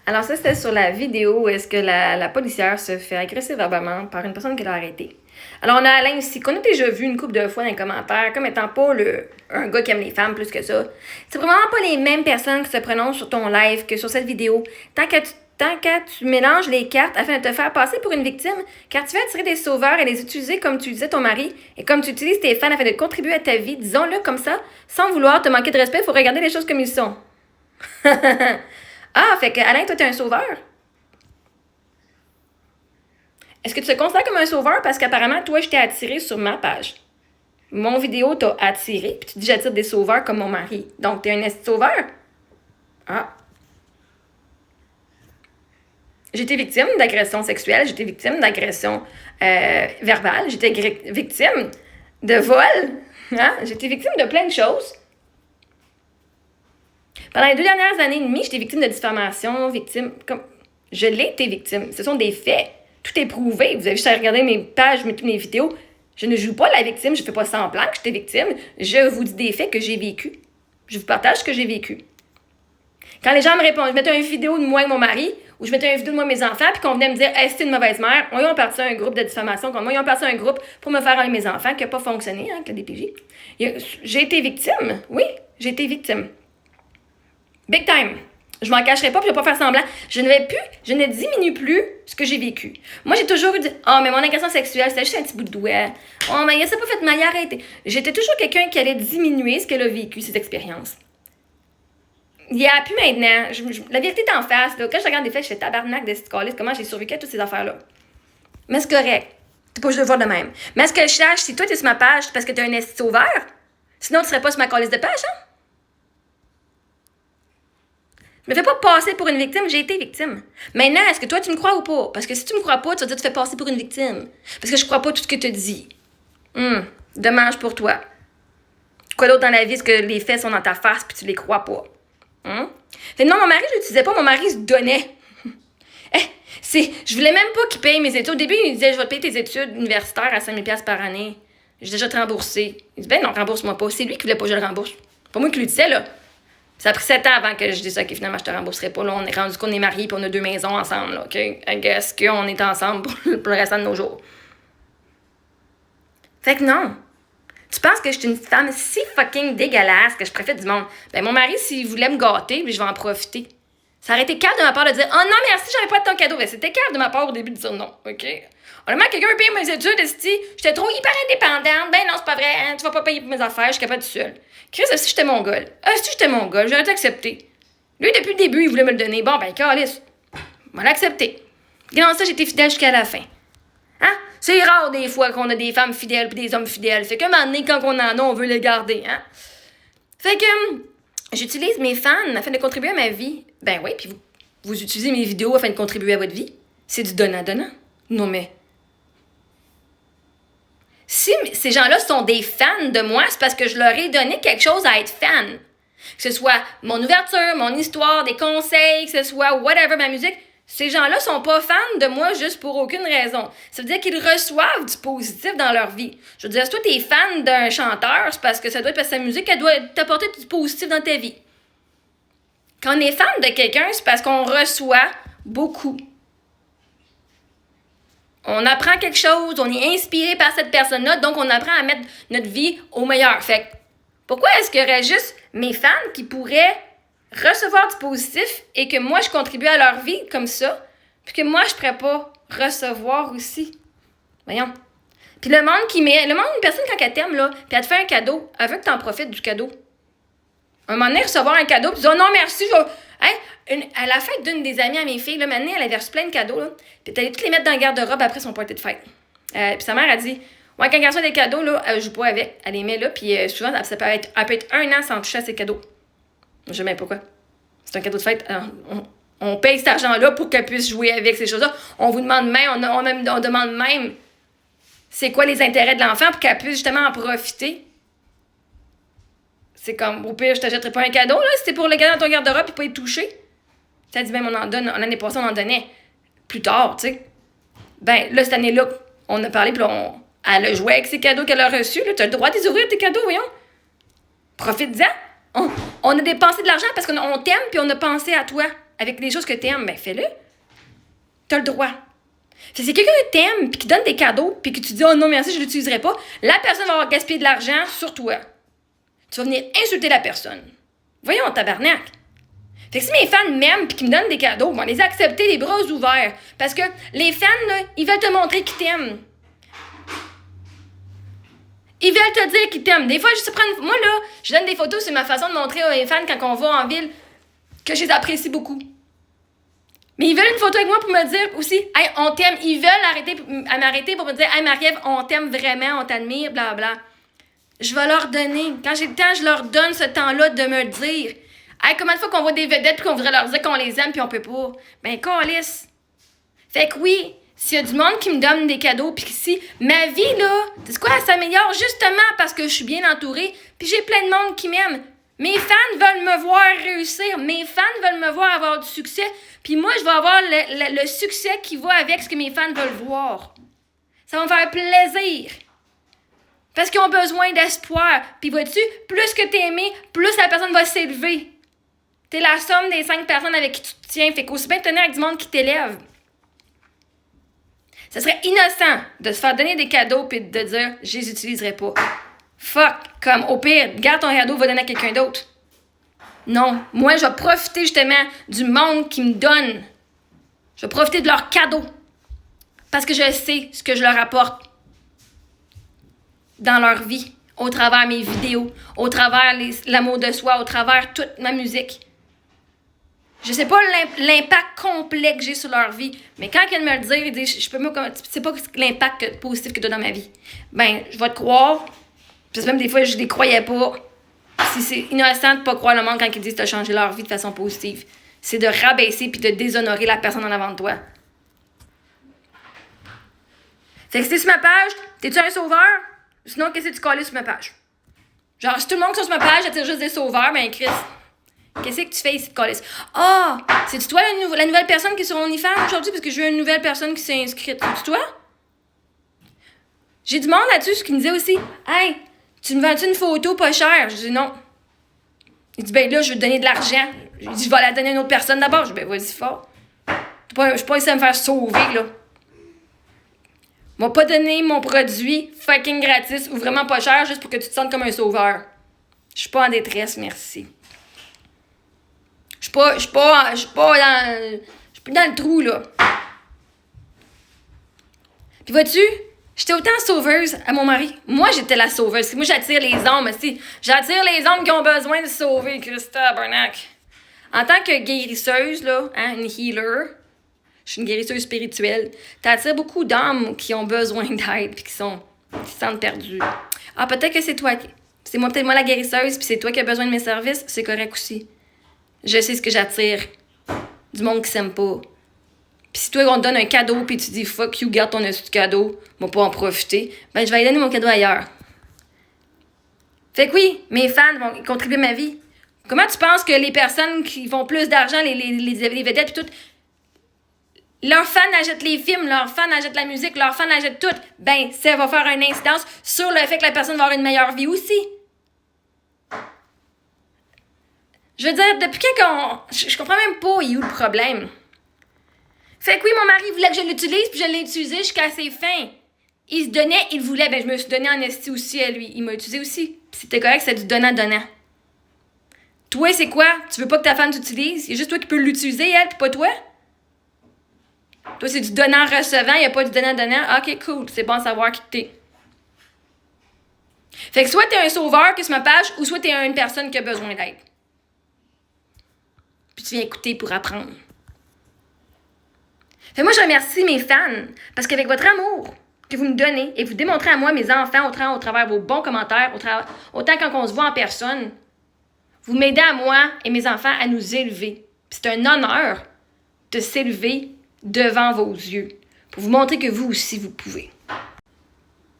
Alors ça, c'était sur la vidéo où est-ce que la policière se fait agresser verbalement par une personne qu'elle a arrêtée. Alors on a Alain ici, qu'on a déjà vu une couple de fois dans les commentaires, comme étant pas un gars qui aime les femmes plus que ça. C'est vraiment pas les mêmes personnes qui se prononcent sur ton live que sur cette vidéo. Tant que tu mélanges les cartes afin de te faire passer pour une victime, car tu veux attirer des sauveurs et les utiliser comme tu disais ton mari, et comme tu utilises tes fans afin de contribuer à ta vie, disons-le comme ça, sans vouloir te manquer de respect, il faut regarder les choses comme ils sont. Ah, fait que Alain, toi, t'es un sauveur? Est-ce que tu te considères comme un sauveur? Parce qu'apparemment, toi, je t'ai attiré sur ma page. Mon vidéo t'a attiré, puis tu dis j'attire des sauveurs comme mon mari. Donc, t'es un sauveur? Ah. J'ai été victime d'agression sexuelle, j'ai été victime d'agression verbale, j'ai été victime de vol, hein? J'ai été victime de plein de choses. Pendant les 2 dernières années et demie, j'étais victime de diffamation, je l'ai été victime. Ce sont des faits. Tout est prouvé. Vous avez juste à regarder mes pages, mes vidéos. Je ne joue pas la victime, je ne fais pas semblant que j'étais victime. Je vous dis des faits que j'ai vécu. Je vous partage ce que j'ai vécu. Quand les gens me répondent, je mettais une vidéo de moi et mon mari, ou je mettais une vidéo de moi et mes enfants, puis qu'on venait me dire, hey, c'est une mauvaise mère, ils ont parti un groupe de diffamation contre moi, ils ont parti un groupe pour me faire enlever mes enfants, qui n'a pas fonctionné, avec le DPJ. J'ai été victime. Oui, j'ai été victime. Big time. Je m'en cacherai pas, puis je vais pas faire semblant. Je ne diminue plus ce que j'ai vécu. Moi, j'ai toujours dit, mais mon agression sexuelle, c'était juste un petit bout de doigt. Oh, mais ça n'a pas fait mal, arrêtez. J'étais toujours quelqu'un qui allait diminuer ce qu'elle a vécu, ses expériences. Il n'y a plus maintenant. La vérité est en face. Là. Quand je regarde des faits, je fais tabarnak de cette calice, comment j'ai survécu à toutes ces affaires-là. Mais c'est correct. T'es pas juste de voir de même. Mais est-ce que je sache, si toi, t'es sur ma page, c'est parce que t'es un esti sauveur? Sinon, tu serais pas sur ma calice de page, hein? Je me fais pas passer pour une victime, j'ai été victime. Maintenant, est-ce que toi, tu me crois ou pas? Parce que si tu me crois pas, tu vas dire que tu te fais passer pour une victime. Parce que je crois pas tout ce que tu dis. Dommage pour toi. Quoi d'autre dans la vie, est-ce que les faits sont dans ta face puis tu les crois pas? Fait non, mon mari, je l'utilisais pas, mon mari se donnait. Je voulais même pas qu'il paye mes études. Au début, il me disait, je vais te payer tes études universitaires à 5 000 $ par année. J'ai déjà te remboursé. Il dit, ben non, rembourse-moi pas. C'est lui qui voulait pas que je le rembourse. Pas moi qui lui disais, là. Ça a pris 7 ans avant que je dise ça, que finalement, je te rembourserai pas. Là, on est rendu qu'on est mariés et on a 2 maisons ensemble, là, OK? I guess qu'on est ensemble pour le restant de nos jours. Fait que non. Tu penses que je suis une femme si fucking dégueulasse que je préfère du monde? Ben, mon mari, s'il voulait me gâter, puis je vais en profiter. Ça aurait été calme de ma part de dire, oh non, merci, j'avais pas de ton cadeau. Ben, c'était calme de ma part au début de dire non, OK? Honnêtement, quelqu'un paye mes études, j'étais trop hyper indépendante. Ben non, c'est pas vrai, hein, tu vas pas payer pour mes affaires, je suis capable tout seul. Chris, si j'étais mongol. Si j'étais mongol, j'aurais été accepté. Lui, depuis le début, il voulait me le donner. Bon, ben, calice. On l'a accepté. Grâce à ça, j'étais fidèle jusqu'à la fin. Hein? C'est rare des fois qu'on a des femmes fidèles et des hommes fidèles. Fait qu'à un moment donné, quand on en a, on veut les garder, hein? Fait que j'utilise mes fans afin de contribuer à ma vie. Ben oui, puis vous utilisez mes vidéos afin de contribuer à votre vie. C'est du donnant-donnant. Non, mais si ces gens-là sont des fans de moi, c'est parce que je leur ai donné quelque chose à être fan. Que ce soit mon ouverture, mon histoire, des conseils, que ce soit whatever, ma musique. Ces gens-là sont pas fans de moi juste pour aucune raison. Ça veut dire qu'ils reçoivent du positif dans leur vie. Je veux dire, si toi t'es fan d'un chanteur, c'est parce que ça doit être parce que sa musique, elle doit t'apporter du positif dans ta vie. Quand on est fan de quelqu'un, c'est parce qu'on reçoit beaucoup. On apprend quelque chose, on est inspiré par cette personne-là, donc on apprend à mettre notre vie au meilleur. Fait que, pourquoi est-ce qu'il y aurait juste mes fans qui pourraient recevoir du positif et que moi, je contribue à leur vie comme ça, puis que moi, je ne pourrais pas recevoir aussi? Voyons. Puis le monde, une personne, quand elle t'aime, là, puis elle te fait un cadeau, elle veut que tu en profites du cadeau. Un moment donné, recevoir un cadeau, puis dire, oh non, merci, à la fête d'une des amies à mes filles, là, maintenant, elle avait reçu plein de cadeaux, là, puis elle allait toutes les mettre dans le garde-robe après son party de fête. Puis sa mère a dit, ouais, quand elle reçoit des cadeaux, là, elle joue pas avec, elle les met là, puis souvent, elle peut être 1 an sans toucher à ses cadeaux. Je sais même pas pourquoi. C'est un cadeau de fête. Alors, on paye cet argent-là pour qu'elle puisse jouer avec ces choses-là. On vous demande même, on demande même c'est quoi les intérêts de l'enfant pour qu'elle puisse justement en profiter. C'est comme, au pire, je t'achèterai pas un cadeau, là, si c'est pour le garder dans ton garde-robe et pas y toucher. Ça dit même, on en donne, l'année passée, on en donnait plus tard, tu sais. Ben, là, cette année-là, on a parlé, puis elle a joué avec ses cadeaux qu'elle a reçus, là. Tu as le droit de les ouvrir, tes cadeaux, voyons. Profite-en. On a dépensé de l'argent parce qu'on t'aime, puis on a pensé à toi. avec les choses que t'aimes, ben fais-le. T'as le droit. C'est quelqu'un que t'aimes, puis qui donne des cadeaux, puis que tu dis « Oh non, merci, je ne l'utiliserai pas », la personne va avoir gaspillé de l'argent sur toi. Tu vas venir insulter la personne. Voyons, tabarnak. Fait que si mes fans m'aiment puis qu'ils me donnent des cadeaux, on les accepter les bras ouverts. Parce que les fans, là, ils veulent te montrer qu'ils t'aiment. Ils veulent te dire qu'ils t'aiment. Des fois, moi, là, je donne des photos, c'est ma façon de montrer aux fans quand on va en ville que je les apprécie beaucoup. Mais ils veulent une photo avec moi pour me dire aussi, hey, on t'aime. Ils veulent m'arrêter pour me dire, hey, Marie-Ève, on t'aime vraiment, on t'admire, blablabla. Je vais leur donner. Quand j'ai le temps, je leur donne ce temps-là de me le dire. Hey, combien de fois qu'on voit des vedettes et qu'on voudrait leur dire qu'on les aime puis on peut pas? Ben, câlisse. Fait que oui, s'il y a du monde qui me donne des cadeaux puis que si ma vie, là, c'est quoi, elle s'améliore justement parce que je suis bien entourée puis j'ai plein de monde qui m'aime. Mes fans veulent me voir réussir. Mes fans veulent me voir avoir du succès. Puis moi, je vais avoir le succès qui va avec ce que mes fans veulent voir. Ça va me faire plaisir. Parce qu'ils ont besoin d'espoir. Puis vois-tu, plus que t'es aimé, plus la personne va s'élever. T'es la somme des 5 personnes avec qui tu te tiens. Fait qu'aussi bien te tenir avec du monde qui t'élève. Ce serait innocent de se faire donner des cadeaux puis de dire « Je les utiliserai pas ». Fuck! Comme au pire, garde ton cadeau, va donner à quelqu'un d'autre. Non. Moi, je vais profiter justement du monde qui me donne. Je vais profiter de leurs cadeaux. Parce que je sais ce que je leur apporte dans leur vie, au travers mes vidéos, au travers l'amour de soi, au travers toute ma musique. Je sais pas l'impact complet que j'ai sur leur vie, mais quand ils viennent me le dire, ils disent, je peux c'est pas l'impact positif que tu as dans ma vie. Ben, je vais te croire. Puis même des fois, je les croyais pas. Si c'est innocent de pas croire le monde quand ils disent que tu as changé leur vie de façon positive. C'est de rabaisser puis de déshonorer la personne en avant de toi. Fait que si t'es sur ma page, t'es-tu un sauveur? Sinon, qu'est-ce que tu colles sur ma page? Genre, si tout le monde qui est sur ma page attire juste des sauveurs, ben Chris, qu'est-ce que tu fais ici de coller? Ah! C'est-tu toi la nouvelle personne qui est sur OnlyFans aujourd'hui? Parce que je veux une nouvelle personne qui s'est inscrite. C'est-tu toi? J'ai du monde là-dessus qui me disait aussi, hey, tu me vends-tu une photo pas chère? Je dis non. Il dit, ben là, je veux te donner de l'argent. Je dis, je vais la donner à une autre personne d'abord. Je dis, ben vas-y fort. Je suis pas ici à me faire sauver, là. M'a pas donné mon produit fucking gratis ou vraiment pas cher juste pour que tu te sentes comme un sauveur. Je suis pas en détresse, merci. Je suis pas dans le trou, là. Puis vois-tu, j'étais autant sauveuse à mon mari. Moi, j'étais la sauveuse. Moi, j'attire les hommes, aussi. J'attire les hommes qui ont besoin de se sauver, Christa Barnac. En tant que guérisseuse, là, hein, une healer, je suis une guérisseuse spirituelle, t'attires beaucoup d'hommes qui ont besoin d'aide puis qui se sentent perdus. Ah, peut-être que c'est toi. C'est peut-être moi la guérisseuse puis c'est toi qui as besoin de mes services. C'est correct aussi. Je sais ce que j'attire. Du monde qui s'aime pas. Puis si toi, on te donne un cadeau puis tu dis « Fuck you, garde ton cadeau, on va pas en profiter », ben je vais aller donner mon cadeau ailleurs. Fait que oui, mes fans vont contribuer à ma vie. Comment tu penses que les personnes qui font plus d'argent, les vedettes et tout, leurs fans achètent les films, leurs fans achètent la musique, leurs fans achètent tout, ben ça va faire une incidence sur le fait que la personne va avoir une meilleure vie aussi. Je veux dire, depuis quand je comprends même pas il y a eu le problème. Fait que oui, mon mari voulait que je l'utilise, puis je l'ai utilisé jusqu'à ses fins. Il se donnait, il voulait, ben je me suis donné en esti aussi à lui. Il m'a utilisé aussi. Puis c'était correct, c'est du donnant-donnant. Toi, c'est quoi? Tu veux pas que ta femme t'utilise? Il y a juste toi qui peux l'utiliser, elle, puis pas toi? Toi, c'est du donnant-recevant, il n'y a pas du donnant-donnant. OK, cool, c'est bon à savoir qui t'es. Fait que soit t'es un sauveur qui est sur ma page, ou soit t'es une personne qui a besoin d'aide. Puis tu viens écouter pour apprendre. Fait que moi, je remercie mes fans, parce qu'avec votre amour que vous me donnez, et vous démontrez à moi, mes enfants, au travers vos bons commentaires, autant quand on se voit en personne, vous m'aidez à moi et mes enfants à nous élever. Puis c'est un honneur de s'élever devant vos yeux, pour vous montrer que vous aussi, vous pouvez.